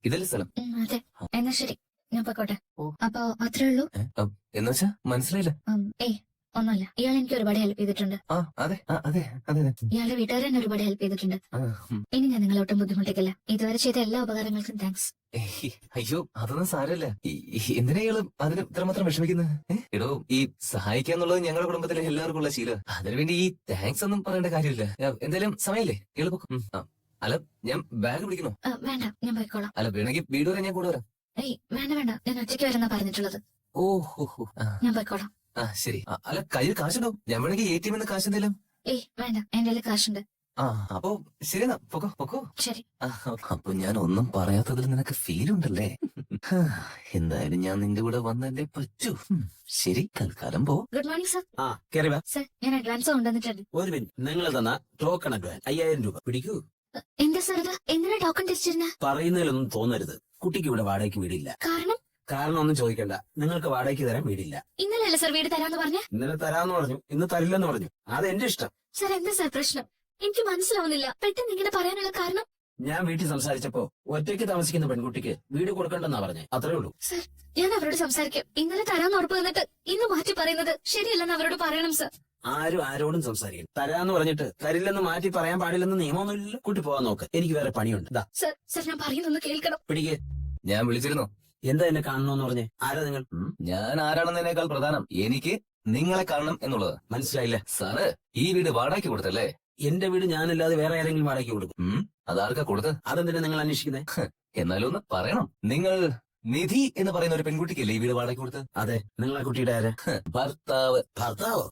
ഇതല്ലേ സ്ഥലം? അതെ. എന്നാ ശരി, ഞാൻ പൊക്കോട്ടെ. ഓ. അപ്പൊ അത്രേ ഉള്ളൂ? എന്നുവെച്ചാ മനസ്സിലായില്ല. ഏയ് ഒന്നുമില്ല. ഇയാൾ എനിക്ക് ഒരുപാട് ഹെൽപ്പ് ചെയ്തിട്ടുണ്ട്. അതെ അതെ അതെ അതെ. ഇയാളുടെ വീട്ടുകാർ എന്നെ ഒരുപാട് ഹെൽപ്പ് ചെയ്തിട്ടുണ്ട്. ആ, ഉം. ഇനി ഞാൻ നിങ്ങളെ ഒട്ടും ബുദ്ധിമുട്ടിക്കില്ല. ഇതുവരെ ചെയ്ത എല്ലാ ഉപകാരങ്ങൾക്കും താങ്ക്സ്. ഏയ്, അയ്യോ അതൊന്നും സാരമില്ല. എന്തിനാ ഇയാള് അതിന് ഇത്രമാത്രം വിഷമിക്കുന്നത്? എടോ, ഈ സഹായിക്കാന്നുള്ളത് ഞങ്ങളുടെ കുടുംബത്തിലെ എല്ലാവർക്കും ഉള്ള ശീലം. അതിനുവേണ്ടി ഈ താങ്ക്സ് ഒന്നും പറയേണ്ട കാര്യമില്ല. എന്തായാലും സമയല്ലേ, ഇയാള് പൊക്കോ. അല്ല, ഞാൻ ബാഗ് പിടിക്കണോ? വേണ്ട, ഞാൻ പോയിക്കോളാം. അല്ല, വേണമെങ്കിൽ വീട് വരെ ഞാൻ കൂടെ വരാം. ഏയ് വേണ്ട വേണ്ട, ഞാൻ ഒറ്റയ്ക്ക് വരുന്ന പറഞ്ഞിട്ടുള്ളത്. ഓഹോ. ഞാൻ പോയിക്കോളാം. ശരി. അല്ല, കയ്യിൽ കാശുണ്ടോ? ഞാൻ വേണമെങ്കിൽ ATM ന്ന് കാശ് എന്തെങ്കിലും. ഏയ് വേണ്ട, എന്റെ കയ്യിൽ കാശുണ്ട്. അപ്പൊ ശരിയെന്നാ, പൊക്കോ പൊക്കോ. ശരി. അപ്പൊ ഞാൻ ഒന്നും പറയാത്തതിൽ നിനക്ക് ഫീൽ ഉണ്ടല്ലേ? എന്തായാലും ഞാൻ നിന്റെ കൂടെ വന്നല്ലേ പറ്റൂ. ശരി, തൽക്കാലം പോ. Good morning sir. കേറി വാ. സർ, ഞാൻ അഡ്വാൻസ് കൊണ്ടുവന്നിട്ടുണ്ട്. ഒരു മിനിറ്റ്. നിങ്ങൾ തന്ന ടോക്കൺ അഡ്വാൻസ് 5000 രൂപ പിടിക്കൂ. എന്താ സർ ഇത്? എന്തിനാ ടോക്കൺ തിരിച്ചിരുന്ന? പറയുന്നതിലൊന്നും തോന്നരുത്. കുട്ടിക്ക് ഇവിടെ വാടകയ്ക്ക് വീടില്ല. കാരണം ഒന്നും ചോദിക്കണ്ട. നിങ്ങൾക്ക് വാടകയ്ക്ക് തരാൻ വീടില്ല. ഇന്നലെയല്ലേ സർ വീട് തരാന്ന് പറഞ്ഞ? ഇന്നലെ തരാന്ന് പറഞ്ഞു, ഇന്ന് തരില്ലെന്ന് പറഞ്ഞു. അത് എന്റെ ഇഷ്ടം. സർ, എന്താ സർ പ്രശ്നം? എനിക്ക് മനസ്സിലാവുന്നില്ല. പെട്ടെന്ന് ഇങ്ങനെ പറയാനുള്ള കാരണം? ഞാൻ വീട്ടിൽ സംസാരിച്ചപ്പോ ഒറ്റയ്ക്ക് താമസിക്കുന്ന പെൺകുട്ടിക്ക് വീട് കൊടുക്കണ്ടെന്നാ പറഞ്ഞേ. അത്രേ ഉള്ളൂ. സർ, ഞാൻ അവരോട് സംസാരിക്കും. ഇന്നലെ തരാന്ന് ഉറപ്പ് തന്നിട്ട് ഇന്ന് മാറ്റി പറയുന്നത് ശരിയല്ലെന്ന് അവരോട് പറയണം സർ. ആരും ആരോടും സംസാരിക്കും. തരാന്ന് പറഞ്ഞിട്ട് തരില്ലെന്ന് മാറ്റി പറയാൻ പാടില്ലെന്ന് നിയമമൊന്നുമില്ല. കുട്ടി പോവാൻ നോക്ക്. എനിക്ക് വേറെ പണിയുണ്ട്. ദാ സർ, സർ ഞാൻ പറയുന്നൊന്ന് കേൾക്കണം. പിടിക്കേ. ഞാൻ വിളിച്ചിരുന്നു. എന്താ എന്നെ കാണണമെന്ന് പറഞ്ഞേ? ആരാ നിങ്ങൾ? ഞാൻ ആരാണെന്നതിനേക്കാൾ പ്രധാനം എനിക്ക് നിങ്ങളെ കാണണം എന്നുള്ളത്. മനസ്സിലായില്ല സാറ് ഈ വീട് വാടകയ്ക്ക് കൊടുത്തല്ലേ? എന്റെ വീട് ഞാനല്ലാതെ വേറെ ആരെങ്കിലും വാടകയ്ക്ക് കൊടുക്കും? അതാർക്കാ കൊടുത്ത്? അതെന്തിനാ നിങ്ങൾ അന്വേഷിക്കുന്നത്? എന്നാലും ഒന്ന് പറയണം. നിങ്ങൾ നിധി എന്ന് പറയുന്ന ഒരു പെൺകുട്ടിക്കല്ലേ ഈ വീട് വാടകയ്ക്ക് കൊടുത്ത്? അതെ. നിങ്ങൾ ആ കുട്ടിയുടെ ആര്? ഭർത്താവ്. ഭർത്താവോ?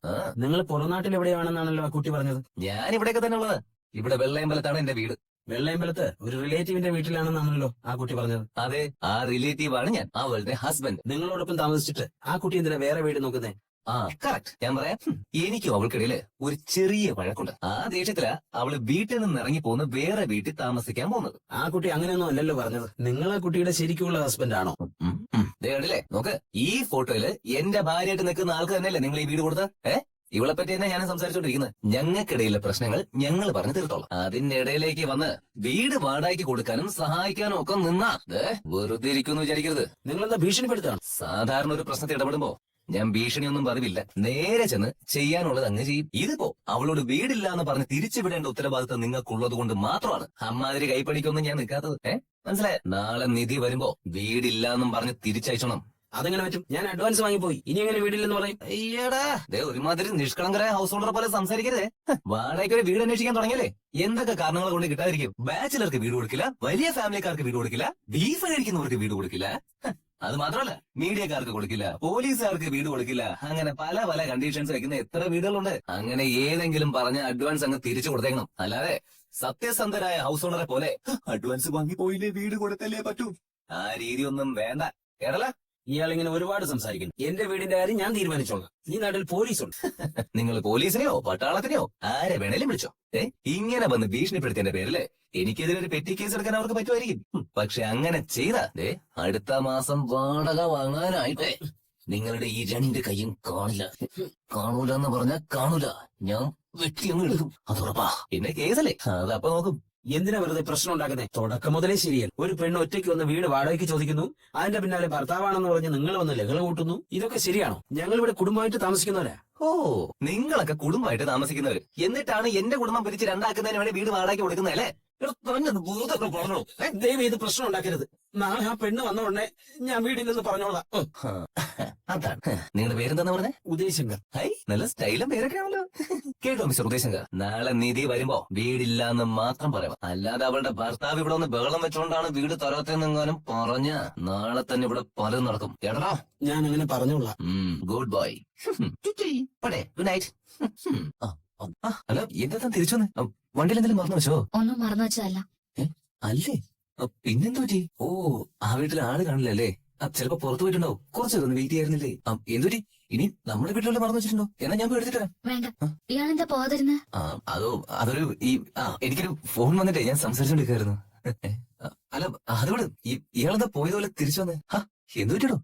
നിങ്ങൾ പുറനാട്ടിൽ എവിടെയാണെന്നാണല്ലോ ആ കുട്ടി പറഞ്ഞത്. ഞാൻ ഇവിടെയൊക്കെ തന്നെ ഉള്ളത്. ഇവിടെ വെള്ളയമ്പലത്താണ് എന്റെ വീട്. വെള്ളയമ്പലത്ത് ഒരു റിലേറ്റീവിന്റെ വീട്ടിലാണെന്നാണല്ലോ ആ കുട്ടി പറഞ്ഞത്. അതെ, ആ റിലേറ്റീവാണ് ഞാൻ, അവളുടെ ഹസ്ബൻഡ്. നിങ്ങളോടൊപ്പം താമസിച്ചിട്ട് ആ കുട്ടി എന്തിനാ വേറെ വീട് നോക്കുന്നേ? കറക്റ്റ്. ഞാൻ പറയാം. എനിക്കും അവൾക്കിടയില് ഒരു ചെറിയ വഴക്കുണ്ട്. ആ ദേഷ്യത്തിലാ അവള് വീട്ടിൽ നിന്ന് ഇറങ്ങി പോകുന്ന വേറെ വീട്ടിൽ താമസിക്കാൻ പോകുന്നത്. ആ കുട്ടി അങ്ങനെയൊന്നും അല്ലല്ലോ പറഞ്ഞത്. നിങ്ങൾ ആ കുട്ടിയുടെ ശരിക്കുള്ള ഹസ്ബൻഡ് ആണോ? കണ്ടില്ലേ, നോക്ക്. ഈ ഫോട്ടോയില് എന്റെ ഭാര്യയായിട്ട് നിൽക്കുന്ന ആൾക്ക് തന്നെയല്ലേ നിങ്ങൾ ഈ വീട് കൊടുത്തത്? ഇവളെ പറ്റി തന്നെ ഞാൻ സംസാരിച്ചോണ്ടിരിക്കുന്നത്. ഞങ്ങൾക്കിടയിലെ പ്രശ്നങ്ങൾ ഞങ്ങൾ പറഞ്ഞു തീർത്തോളാം. അതിന്റെ ഇടയിലേക്ക് വന്ന് വീട് വാടകയ്ക്ക് കൊടുക്കാനും സഹായിക്കാനും ഒക്കെ നിന്നാ വെറുതെ ഇരിക്കുമെന്ന് വിചാരിക്കരുത്. നിങ്ങളെന്താ ഭീഷണിപ്പെടുത്താണ്? സാധാരണ ഒരു പ്രശ്നത്തിൽ ഇടപെടുമ്പോ ഞാൻ ഭീഷണിയൊന്നും പതിവില്ല. നേരെ ചെന്ന് ചെയ്യാനുള്ളത് അങ്ങ് ചെയ്യും. ഇതിപ്പോ അവളോട് വീടില്ല എന്ന് പറഞ്ഞ് തിരിച്ചുവിടേണ്ട ഉത്തരവാദിത്തം നിങ്ങൾക്കുള്ളത് കൊണ്ട് മാത്രമാണ് അമ്മാതിരി കൈപ്പടിക്കൊന്നും ഞാൻ നിൽക്കാത്തത്. മനസ്സിലായ? നാളെ നിധി വരുമ്പോ വീടില്ല എന്നും പറഞ്ഞ് തിരിച്ചയച്ചോണം. അതെങ്ങനെ പറ്റും? ഞാൻ അഡ്വാൻസ് വാങ്ങിപ്പോയി. ഇനി എങ്ങനെ വീടില്ലെന്ന് പറയും? അയ്യടാ, ഒരുമാതിരി നിഷ്കളങ്കരായ ഹൗസ് ഹോൾഡറെ പോലെ സംസാരിക്കരുതേ. വാടകയ്ക്ക് ഒരു വീട് അന്വേഷിക്കാൻ തുടങ്ങിയല്ലേ എന്തൊക്കെ കാരണങ്ങൾ കൊണ്ട് കിട്ടാതിരിക്കും. ബാച്ചിലർക്ക് വീട് കൊടുക്കില്ല, വലിയ ഫാമിലിക്കാർക്ക് വീട് കൊടുക്കില്ല, ബീഫ് കഴിക്കുന്നവർക്ക് വീട് കൊടുക്കില്ല. അത് മാത്രമല്ല, മീഡിയക്കാർക്ക് കൊടുക്കില്ല, പോലീസുകാർക്ക് വീട് കൊടുക്കില്ല. അങ്ങനെ പല പല കണ്ടീഷൻസ് വെക്കുന്ന എത്ര വീടുകളുണ്ട്. അങ്ങനെ ഏതെങ്കിലും പറഞ്ഞ അഡ്വാൻസ് അങ്ങ് തിരിച്ചു കൊടുത്തേക്കണം. അല്ലാതെ സത്യസന്ധരായ ഹൗസ് ഓണറെ പോലെ അഡ്വാൻസ് വാങ്ങി പോയില്ലേ വീട് കൊടുത്തല്ലേ പറ്റൂ. ആ രീതിയൊന്നും വേണ്ട. കേരള ഇയാളിങ്ങനെ ഒരുപാട് സംസാരിക്കുന്നു. എന്റെ വീടിന്റെ കാര്യം ഞാൻ തീരുമാനിച്ചോളാം. ഈ നാട്ടിൽ പോലീസുണ്ട്. നിങ്ങൾ പോലീസിനെയോ പട്ടാളത്തിനെയോ ആരെ വേണേലും വിളിച്ചോ. ഇങ്ങനെ വന്ന് ഭീഷണിപ്പെടുത്തിയതിന്റെ പേരില് എനിക്കെതിരെ ഒരു പെറ്റി കേസ് എടുക്കാൻ അവർക്ക് പറ്റുമായിരിക്കും. പക്ഷെ അങ്ങനെ ചെയ്താ അടുത്ത മാസം വാടക വാങ്ങാനായിട്ട് നിങ്ങളുടെ ഈ രണ്ട് കൈയും കാണില്ല. കാണൂല എന്ന് പറഞ്ഞാൽ കാണൂല. ഞാൻ വെട്ടിയങ്ങ് എടുക്കും. അത് ഉറപ്പാ. പിന്നെ കേസല്ലേ, അതപ്പൊ നോക്കും. എന്തിനാ വെറുതെ പ്രശ്നം ഉണ്ടാക്കുന്നേ? തുടക്കം മുതലേ ശരിയല്ല. ഒരു പെണ്ണ് ഒറ്റയ്ക്ക് വന്ന് വീട് വാടകയ്ക്ക് ചോദിക്കുന്നു. അതിന്റെ പിന്നാലെ ഭർത്താവാണെന്ന് പറഞ്ഞ് നിങ്ങൾ വന്ന് ലഹള കൂട്ടുന്നു. ഇതൊക്കെ ശരിയാണോ? ഞങ്ങൾ ഇവിടെ കുടുംബമായിട്ട് താമസിക്കുന്നവരാ. നിങ്ങളൊക്കെ കുടുംബമായിട്ട് താമസിക്കുന്നവര്, എന്നിട്ടാണ് എന്റെ കുടുംബം പിരിച്ച് രണ്ടാക്കുന്നതിന് വേണ്ടി വീട് വാടകയ്ക്ക് കൊടുക്കുന്നതല്ലേ? ദൈവം ഇത് പ്രശ്നം ഉണ്ടാക്കരുത്. നാളെ ആ പെണ്ണ് വന്ന ഉടനെ ഞാൻ വീടില്ലെന്ന് പറഞ്ഞോളാം. അതാണ്. നിങ്ങളുടെ പേരെന്താന്ന് പറഞ്ഞേ? ഉദയശങ്കർ. നല്ല സ്റ്റൈലും പേരൊക്കെ ആണല്ലോ. കേട്ടോ മിസ്റ്റർ ഉദയശങ്കർ, നാളെ നിധി വരുമ്പോ വീടില്ലാന്ന് മാത്രം പറയാം. അല്ലാതെ അവളുടെ ഭർത്താവ് ഇവിടെ ഒന്ന് ബഹളം വെച്ചോണ്ടാണ് വീട് തരാത്തെന്നെങ്ങാനും പറഞ്ഞ നാളെ തന്നെ ഇവിടെ പലതും നടക്കും. കേട്ടോ? ഞാൻ അങ്ങനെ പറഞ്ഞോളാം. Good boy. Good night. അല്ല, എന്താ തിരിച്ചു വന്നേ? വണ്ടിയിൽ എന്തെങ്കിലും മറന്നു വെച്ചോ? ഒന്നും മറന്നു വെച്ചതല്ല. അല്ലേ, പിന്നെന്താ പറ്റി? ആ വീട്ടിൽ ആള് കാണില്ലല്ലേ? ചിലപ്പോ പുറത്തു പോയിട്ടുണ്ടാവും. കുറച്ചൊന്ന് വെയിറ്റ് ചെയ്യായിരുന്നില്ലേ? എന്തുപറ്റി? ഇനി നമ്മുടെ വീട്ടിലുള്ള മറന്നു വെച്ചിട്ടുണ്ടോ? എന്നാ ഞാൻ പോയി എടുത്തിട്ട് വരാം. വേണ്ട, ഇയാളെന്താ പോകാതിരുന്ന്? അതൊരു എനിക്കൊരു ഫോൺ വന്നിട്ടേ ഞാൻ സംസാരിച്ചോണ്ടിരിക്കായിരുന്നു. അല്ല, അതോട് ഇയാളെന്താ പോയതുപോലെ തിരിച്ചു വന്നേ? എന്തു പറ്റിയോ?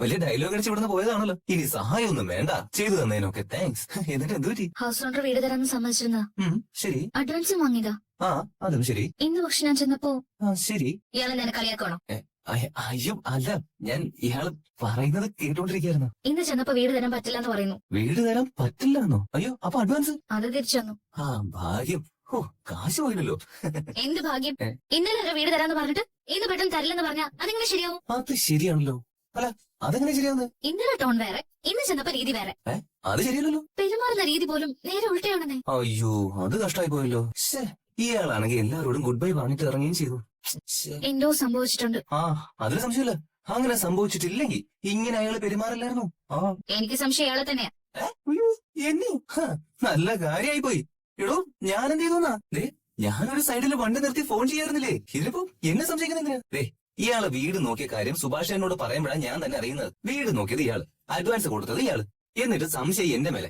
വലിയ ഡയലോഗ് അടിച്ച് ഇവിടുന്ന് പോയതാണല്ലോ. ഇനി സഹായമൊന്നും വേണ്ട, ചെയ്തു തന്നതിനൊക്കെ താങ്ക്സ്. എന്നിട്ട് എന്തു പറ്റി? ഹൗസ് ഓണർ വീട് തരാന്ന് സമ്മതിച്ചിരുന്ന ശരി. അഡ്വാൻസും വാങ്ങിയതാ. ആ അതും ശരി. ഇന്ന് പക്ഷെ ഞാൻ ചെന്നപ്പോ ശരി. ഇയാളെ നിന്നെ കളിയാക്കണോ? അയ്യോ അല്ല, ഞാൻ ഇയാള് പറയുന്നത് കേട്ടോണ്ടിരിക്കായിരുന്നു. ഇന്ന് ചെന്നപ്പോ വീട് തരാൻ പറ്റില്ല എന്ന് പറയുന്നു. വീട് തരാൻ പറ്റില്ലെന്നോ? അയ്യോ, അപ്പൊ അഡ്വാൻസ്? അത് തിരിച്ചു തന്നു. ആ ഭാഗ്യം. ഓ, കാശ് പോയില്ലല്ലോ. എന്ത് ഭാഗ്യം. ഇന്നലെ വരെ വീട് തരാന്ന് പറഞ്ഞിട്ട് ഇന്ന് പെട്ടെന്ന് തരില്ലെന്ന് പറഞ്ഞാ അതെങ്ങനെ ശരിയാവും? അത് ശരിയാണല്ലോ. അല്ല, അതെങ്ങനെ ശരിയാവുന്നത്? ഇന്നലെ ടോൺ വേറെ, ഇന്ന് ചെന്നപ്പോ രീതി വേറെ. അത് ശരിയല്ലല്ലോ. പെരുമാറുന്ന രീതി പോലും നേരെ ഉൾട്ടയാണെന്നേ. അയ്യോ, അത് കഷ്ടമായി പോയല്ലോ. ഇയാളാണെങ്കിൽ എല്ലാവരോടും ഗുഡ് ബൈ പറഞ്ഞിട്ട് ഇറങ്ങുകയും ചെയ്തു. എന്തോ സംഭവിച്ചിട്ടുണ്ട്. ആ, അതിന് സംശയമില്ല. അങ്ങനെ സംഭവിച്ചിട്ടില്ലെങ്കിൽ ഇങ്ങനെ അയാള് പെരുമാറില്ലായിരുന്നു. എനിക്ക് സംശയം ഇയാളെ തന്നെയാ. അയ്യോ, എന്നെ നല്ല കാര്യമായി പോയി. എടോ, ഞാൻ എന്ത് ചെയ്തോന്നാ? ഞാനൊരു സൈഡിൽ വണ്ടി നിർത്തി ഫോൺ ചെയ്യാറുന്നില്ലേ? ഇതിലിപ്പോ എന്നെ സംശയിക്കുന്നെന്തിനാ? ഇയാള് വീട് നോക്കിയ കാര്യം സുഭാഷ് എന്നോട് പറയുമ്പോഴാണ് ഞാൻ തന്നെ അറിയുന്നത്. വീട് നോക്കിയത് ഇയാള്, അഡ്വാൻസ് കൊടുത്തത് ഇയാള്, എന്നിട്ട് സംശയം എന്റെ മേലെ.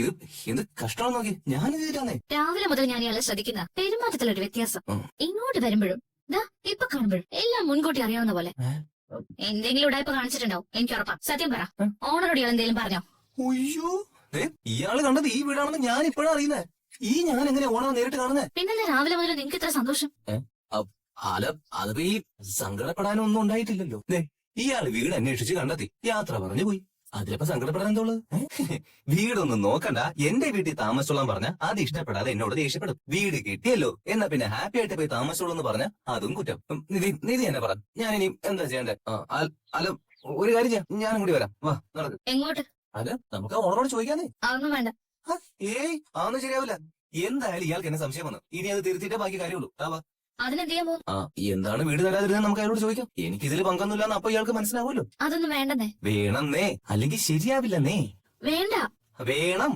ഇത് എന്ത് കഷ്ടമാണെന്ന് നോക്കി. ഞാനിത് ചെയ്താന്നേ. രാവിലെ മുതൽ ഞാൻ ഇയാളെ ശ്രദ്ധിക്കുന്ന പെരുമാറ്റത്തിലൊരു വ്യത്യാസം. ഇങ്ങോട്ട് വരുമ്പോഴും ഇപ്പൊ കാണുമ്പോഴും എല്ലാം മുൻകൂട്ടി അറിയാവുന്ന പോലെ. എന്തെങ്കിലും ഉടായ്പ കാണിച്ചിട്ടുണ്ടാവും, എനിക്ക് ഉറപ്പാ. സത്യം പറ, ഓണറോട് ഇയാൾ എന്തെങ്കിലും പറഞ്ഞോ? അയ്യോ, ഇയാള് കണ്ടത് ഈ വീടാണെന്ന് ഞാൻ ഇപ്പോഴാണ് അറിയുന്നത്. ഞാൻ എങ്ങനെ ഓണം നേരിട്ട് കാണുന്നത്? പിന്നല്ലേ രാവിലെ മുതൽ നിനക്ക് ഇത്ര സന്തോഷം? അല്ല, അതിപ്പോ ഈ സങ്കടപ്പെടാനൊന്നും ഉണ്ടായിട്ടില്ലല്ലോ. ഇയാള് വീട് അന്വേഷിച്ച് കണ്ടെത്തി, യാത്ര പറഞ്ഞു പോയി. അതിലിപ്പോ സങ്കടപ്പെടാൻ എന്തോള്? വീടൊന്നും നോക്കണ്ട, എന്റെ വീട്ടിൽ താമസിച്ചോളാൻ പറഞ്ഞ അത് ഇഷ്ടപ്പെടാതെ എന്നോട് ദേഷ്യപ്പെടും. വീട് കിട്ടിയല്ലോ എന്നാ പിന്നെ ഹാപ്പി ആയിട്ട് പോയി താമസിച്ചോളൂ എന്ന് പറഞ്ഞ അതും കുറ്റം. നിധി എന്നെ പറ, ഞാൻ ഇനി എന്താ ചെയ്യണ്ടേ? അല്ല, ഒരു കാര്യം ചെയ്യാം, ഞാനും കൂടി വരാം. വാ, നടക്ക്. എങ്ങോട്ട്? അല്ല, നമുക്ക് ഓണറോട് ചോദിക്കാന്നേ. അതൊന്നും വേണ്ട. ഏയ്, അതൊന്നും ശരിയാവില്ല. എന്തായാലും ഇയാൾക്ക് എന്നെ സംശയം വന്നു. ഇനി അത് തിരുത്തിയിട്ടേ ബാക്കി കാര്യമുള്ളൂ. അതിനെന്ത് ചെയ്യാൻ പോകും? എന്താണ് വീട് തരാതിരുന്നത് നമുക്ക് അയാളോട് ചോദിക്കാം. എനിക്കിതിൽ പങ്കൊന്നുമില്ലാന്ന് അപ്പൊ ഇയാൾക്ക് മനസ്സിലാവുമല്ലോ. അതൊന്നും വേണ്ടെന്നേ. വേണമെന്നേ, അല്ലെങ്കിൽ ശരിയാവില്ലെന്നേ. വേണ്ട. വേണം.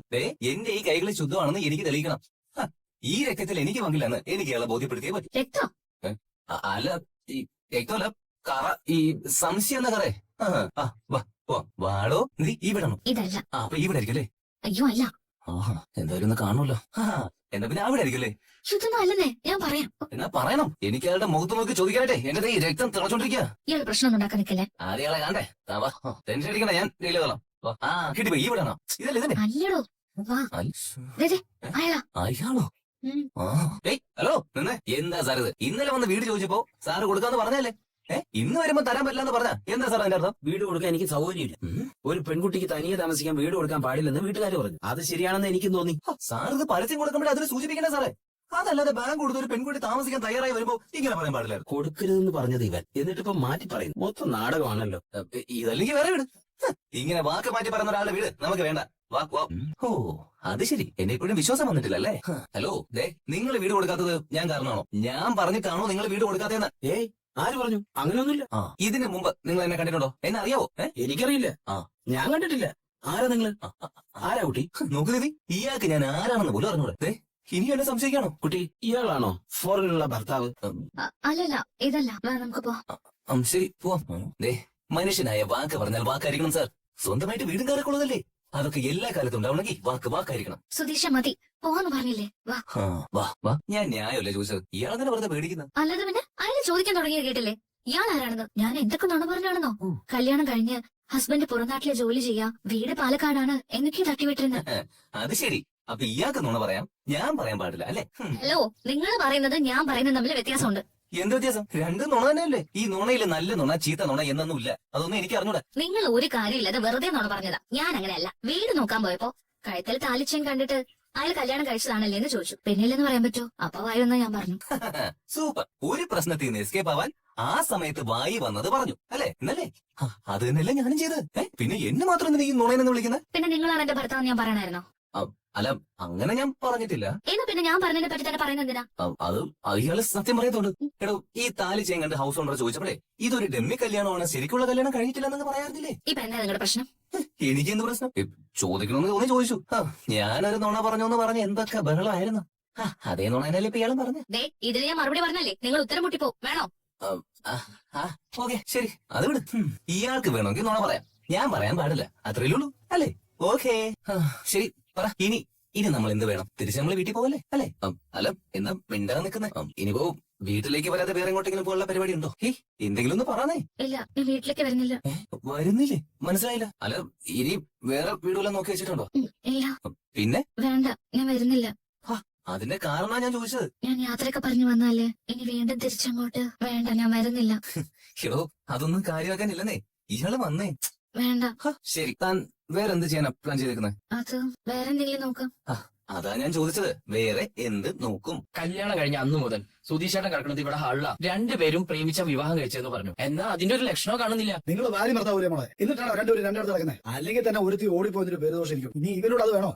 എന്റെ ഈ കൈകളിൽ ശുദ്ധമാണെന്ന് എനിക്ക് തെളിയിക്കണം. ഈ രക്തത്തിൽ എനിക്ക് പങ്കില്ലെന്ന് എനിക്ക് ഇയാളെ ബോധ്യപ്പെടുത്തിയേ പറ്റും. രക്തം? അല്ല, ഈ രക്തമല്ല, കറ, ഈ സംശയം എന്ന കറേ. വാടോ, നീ ഈ വിടണം. ഇതല്ല. അപ്പൊ ഈ വിടായിരിക്കും. അയ്യോ അല്ല. എന്തായാലും ഒന്ന് കാണുമല്ലോ. എന്നാ പിന്നെ അവിടെ ആയിരിക്കും. ശുദ്ധമൊന്നും അല്ലെന്നേ, ഞാൻ പറയാം. എന്നാ പറയണം. എനിക്ക് അയാളുടെ മുഖത്ത് നോക്കി ചോദിക്കാനായിട്ടെ. എന്റെ ഈ രക്തം തിളച്ചോണ്ടിരിക്കുക. ഇയാൾ പ്രശ്നമൊന്നും ഉണ്ടാക്കാൻ നിൽക്കല്ലേ. ആദ്യയാളെ കാണണ്ടേ? ടെൻഷൻ അടിക്കണ, ഞാൻ ഡീലോളാം. കിട്ടിപ്പോയി. ഈ വിടണോ? ഇതല്ലേ ഇതിന്റെ? അല്ലടോ. അയാളാ. അയാളോ? ഹലോ, നിന്നെ. എന്താ സാർ ഇത്? ഇന്നലെ വന്ന് വീട് ചോദിച്ചപ്പോ സാറ് കൊടുക്കാന്ന് പറഞ്ഞല്ലേ? ഇന്ന് വരുമ്പോ തരാൻ പറ്റില്ലെന്ന് പറഞ്ഞ എന്താ സാർ അതിന്റെ അർത്ഥം? വീട് കൊടുക്കാൻ എനിക്ക് സൗകര്യമില്ല. ഒരു പെൺകുട്ടിക്ക് തനിയെ താമസിക്കാൻ വീട് കൊടുക്കാൻ പാടില്ലെന്ന് വീട്ടുകാർ പറഞ്ഞു. അത് ശരിയാണെന്ന് എനിക്കും തോന്നി. സാർ ഇത് പരസ്യം കൊടുക്കുമ്പോഴേ അതിന് സൂചിപ്പിക്കണേ സാറേ. അതല്ലാതെ ബാങ്ക് കൊടുത്ത ഒരു പെൺകുട്ടി താമസിക്കാൻ തയ്യാറായി വരുമ്പോ ഇങ്ങനെ പറയാൻ പാടില്ലായിരുന്നു. കൊടുക്കരുതെന്ന് പറഞ്ഞത് ഇവൻ, എന്നിട്ടിപ്പോ മാറ്റി പറയുന്നു. മൊത്തം നാടകമാണല്ലോ. ഇതല്ലെങ്കിൽ വേറെ വീട്. ഇങ്ങനെ വാക്ക് മാറ്റി പറയുന്ന ഒരാളുടെ വീട് നമുക്ക് വേണ്ട. ഓ, അത് ശരി. എന്നെ ഇപ്പോഴും വിശ്വാസം വന്നിട്ടില്ലല്ലേ? ഹലോ, നിങ്ങൾ വീട് കൊടുക്കാത്തത് ഞാൻ കാരണമാണോ? ഞാൻ പറഞ്ഞിട്ടാണോ നിങ്ങൾ വീട് കൊടുക്കാത്തതെന്ന്? ഏയ്, ആര് പറഞ്ഞു? അങ്ങനെയൊന്നുമില്ല. ഇതിന് മുമ്പ് നിങ്ങൾ എന്നെ കണ്ടിട്ടുണ്ടോ? എന്നെ അറിയാവോ? എനിക്കറിയില്ല. ഞാൻ കണ്ടിട്ടില്ല. ആരാ നിങ്ങള്? ആരാ കുട്ടി? നോക്ക് നിധി, ഇയാൾക്ക് ഞാൻ ആരാണെന്ന് പോലും അറിഞ്ഞൂടെ. ഇനി എന്നെ സംശയിക്കാണോ? കുട്ടി, ഇയാളാണോ ഫോറിനുള്ള ഭർത്താവ്? അല്ലല്ല, ഇതല്ല. നമുക്ക് പോവാം. ശരി, പോവാം. മനുഷ്യനായ വാക്ക് പറഞ്ഞാൽ വാക്കായിരിക്കണം സാർ. സ്വന്തമായിട്ട് വീടും കാരക്കുള്ളതല്ലേ? അതൊക്കെ എല്ലാ കാലത്തും ഉണ്ടാവണമെങ്കിൽ വാക്കായിരിക്കണം. സുധീഷ മതി, പോവാന്ന് പറഞ്ഞില്ലേ? വാ. ഞാൻ ന്യായമല്ലേ ചോദിച്ചത്? ഇയാൾ തന്നെ വെറുതെ പേടിക്കുന്നത്. അല്ലാതെ പിന്നെ അയാൾ ചോദിക്കാൻ തുടങ്ങിയത് കേട്ടില്ലേ? ഇയാൾ ആരാണെന്ന്. ഞാൻ എന്തൊക്കെ നുണ പറഞ്ഞാണെന്നോ? കല്യാണം കഴിഞ്ഞ് ഹസ്ബൻഡ് പുറംനാട്ടിലെ ജോലി ചെയ്യാ, വീട് പാലക്കാടാണ് എന്നൊക്കെ തട്ടിവിട്ടിരുന്നത്. അത് ശരി. അപ്പൊ ഇയാൾക്ക് നുണ പറയാം, ഞാൻ പറയാൻ പാടില്ല അല്ലേ? ഹലോ, നിങ്ങൾ പറയുന്നത് ഞാൻ പറയുന്നത് തമ്മിൽ വ്യത്യാസമുണ്ട്. എന്ത് വ്യത്യാസം? രണ്ടും നുണ തന്നെയല്ലേ? ഈ നുണയില് നല്ല നുണ ചീത്ത നുണ എന്നൊന്നുമില്ല. അതൊന്നും എനിക്ക് അറിഞ്ഞൂടാ. നിങ്ങൾ ഒരു കാര്യമില്ലാതെ വെറുതെ നുണ പറഞ്ഞതാ. ഞാൻ അങ്ങനെയല്ല. വീട് നോക്കാൻ പോയപ്പോ കഴുത്തിൽ താലിച്ചൻ കണ്ടിട്ട് അയാൾ കല്യാണം കഴിച്ചതാണല്ലേ എന്ന് ചോദിച്ചു. പിന്നില്ലെന്ന് പറയാൻ പറ്റോ? അപ്പൊ വായുവെന്ന് ഞാൻ പറഞ്ഞു. സൂപ്പർ. ഒരു പ്രശ്നത്തിൽ നിന്ന് എസ്കേപ്പ് ആവാൻ ആ സമയത്ത് വായി വന്നത് പറഞ്ഞു അല്ലേ? എന്നല്ലേ? അത് തന്നെയല്ലേ ഞാനും ചെയ്തത്. പിന്നെ എന്നെ മാത്രം നീ നുണയെന്ന് വിളിക്കുന്നത്? പിന്നെ നിങ്ങളാണ് എന്റെ ഭർത്താവ് ഞാൻ പറയണായിരുന്നോ? അല്ല, അങ്ങനെ ഞാൻ പറഞ്ഞിട്ടില്ല. എന്നാ പിന്നെ ഞാൻ പറഞ്ഞതിനെ പറ്റി തന്നെ പറയുന്നത് എന്തിനാ? അത് അയാള് സത്യം പറയത്തോണ്ട്. എടോ, ഈ താലി ചെയ്യാൻ കണ്ട് ഹൗസ് ഓണർ ചോദിച്ചപ്പോഴേ ഇതൊരു ഡെമ്മി കല്യാണമാണ്, ശരിക്കുള്ള കല്യാണം കഴിഞ്ഞിട്ടില്ലെന്ന് പറയാറില്ലേ? ഇപ്പൊ എന്താ നിങ്ങളുടെ പ്രശ്നം? എനിക്ക് എന്ത് പ്രശ്നം? ചോദിക്കണമെന്ന് തോന്നി ചോദിച്ചു. ഞാനൊരു നുണ പറഞ്ഞോന്ന് പറഞ്ഞ് എന്തൊക്കെ ബഹളമായിരുന്നു. അതേ നുണ എന്നല്ലേ ഇപ്പൊ ഇയാളും പറഞ്ഞു. ഇതിന് ഞാൻ മറുപടി പറഞ്ഞല്ലേ? നിങ്ങൾ ഉത്തരം മുട്ടിപ്പോ വേണോ? ഓക്കെ, ശരി, അത് വിട്. ഇയാൾക്ക് വേണമെങ്കിൽ നുണ പറയാം, ഞാൻ പറയാൻ പാടില്ല. അത്രയല്ലേ ഉള്ളൂ അല്ലേ? ഓക്കെ, ശരി, പറ. ഇനി നമ്മൾ എന്ത് വേണം? തിരിച്ച് നമ്മള് വീട്ടിൽ പോവല്ലേ അല്ലേ? അല്ല, എന്നാ മിണ്ടാതെ നിൽക്കുന്നേ. ഇനിയിപ്പോ വീട്ടിലേക്ക് വരാതെ വേറെ എങ്ങോട്ടെങ്കിലും പോലുള്ള പരിപാടി ഉണ്ടോ? എന്തെങ്കിലും ഒന്ന് പറഞ്ഞേ. ഇല്ല, ഞാൻ വീട്ടിലേക്ക് വരുന്നില്ല. വരുന്നില്ലേ? മനസ്സിലായില്ല. അല്ല, ഇനി വേറെ വീടുകളെ നോക്കി വെച്ചിട്ടുണ്ടോ? ഇല്ല. പിന്നെ വേണ്ട, ഞാൻ വരുന്നില്ല. അതിന്റെ കാരണമാണ് ഞാൻ ചോദിച്ചത്. ഞാൻ യാത്രയൊക്കെ പറഞ്ഞു വന്നാലേ ഇനി വീണ്ടും തിരിച്ചങ്ങോട്ട്. വേണ്ട, ഞാൻ വരുന്നില്ല. ഹിടോ, അതൊന്നും കാര്യമാക്കാനില്ലെന്നേ. ഇയാള് വന്നേ. വേണ്ട. ശരി, താൻ വേറെന്ത് ചെയ്യാനാ പ്ലാൻ ചെയ്തേക്കുന്നത്? അത് വേറെ എന്തെങ്കിലും നോക്കാം. അതാ ഞാൻ ചോദിച്ചത്. വേറെ എന്ത് നോക്കും? കല്യാണം കഴിഞ്ഞ അന്നു മുതൽ സുധീഷേട്ടൻ കിടക്കുന്നത് ഇവിടെ ഹാളില. രണ്ടുപേരും പ്രേമിച്ച വിവാഹം കഴിച്ചെന്ന് പറഞ്ഞു. എന്നാ അതിന്റെ ഒരു ലക്ഷണവും കാണുന്നില്ല. നിങ്ങൾ ഭാര്യ ഭർത്താവൂലേ മോളെ? എന്നിട്ടാണോ രണ്ടുപേരും രണ്ടിടത്ത് നടക്കുന്നത്? അല്ലെങ്കിൽ തന്നെ ഒരുത്തി ഓടിപ്പോയൊരു പേരുദോഷം ഇരിക്കും. ഇനി ഇവരോട് അത് വേണോ?